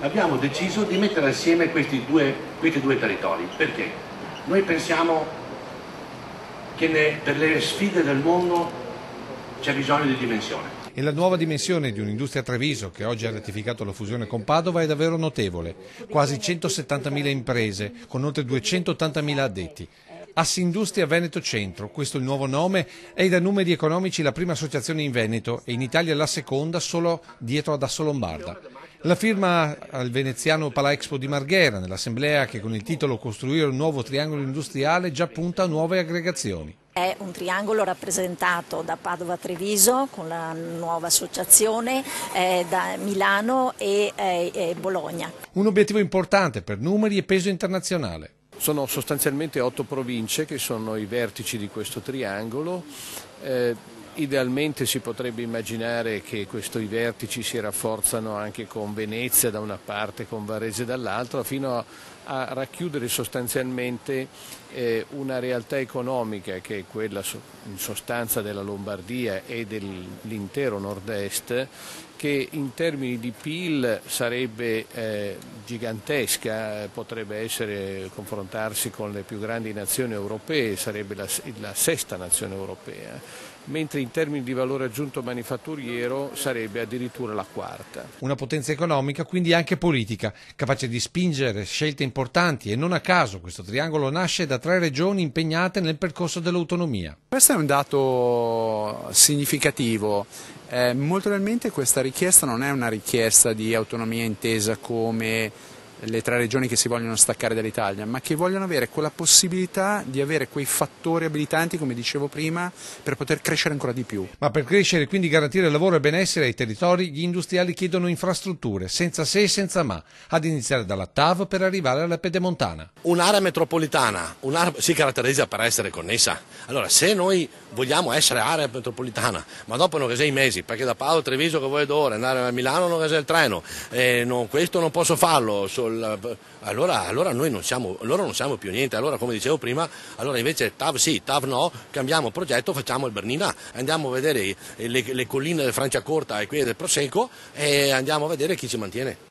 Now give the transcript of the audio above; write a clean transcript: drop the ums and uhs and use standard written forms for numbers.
Abbiamo deciso di mettere assieme questi due territori, perché noi pensiamo che per le sfide del mondo c'è bisogno di dimensione. E la nuova dimensione di un'industria Treviso, che oggi ha ratificato la fusione con Padova, è davvero notevole. Quasi 170.000 imprese, con oltre 280.000 addetti. Assindustria Veneto Centro, questo è il nuovo nome, è da numeri economici la prima associazione in Veneto e in Italia la seconda, solo dietro ad Assolombarda. La firma al veneziano Palaexpo di Marghera, nell'assemblea che con il titolo Costruire un nuovo triangolo industriale già punta a nuove aggregazioni. È un triangolo rappresentato da Padova Treviso con la nuova associazione, da Milano e Bologna. Un obiettivo importante per numeri e peso internazionale. Sono sostanzialmente 8 province che sono i vertici di questo triangolo. Idealmente si potrebbe immaginare che questi vertici si rafforzano anche con Venezia da una parte, con Varese dall'altra, fino a racchiudere sostanzialmente una realtà economica che è quella in sostanza della Lombardia e dell'intero nord-est, che in termini di PIL sarebbe gigantesca, potrebbe confrontarsi con le più grandi nazioni europee, sarebbe la sesta nazione europea, mentre in termini di valore aggiunto manifatturiero sarebbe addirittura la quarta. Una potenza economica, quindi anche politica, capace di spingere scelte importanti, e non a caso questo triangolo nasce da 3 regioni impegnate nel percorso dell'autonomia. Questo è un dato significativo. Molto probabilmente questa richiesta non è una richiesta di autonomia intesa come le 3 regioni che si vogliono staccare dall'Italia, ma che vogliono avere quella possibilità di avere quei fattori abilitanti, come dicevo prima, per poter crescere ancora di più. Ma per crescere e quindi garantire lavoro e benessere ai territori, gli industriali chiedono infrastrutture, senza se e senza ma, ad iniziare dalla TAV per arrivare alla Pedemontana. Un'area metropolitana si caratterizza per essere connessa. Allora, se noi vogliamo essere area metropolitana, ma dopo non che 6 mesi, perché da Padova a Treviso che vuoi 2 ore, andare a Milano non che sei il treno, questo non posso farlo, allora noi non siamo più niente. Allora, come dicevo prima, allora invece TAV sì, TAV no, cambiamo progetto, facciamo il Bernina, andiamo a vedere le colline del Franciacorta e quelle del Prosecco e andiamo a vedere chi ci mantiene.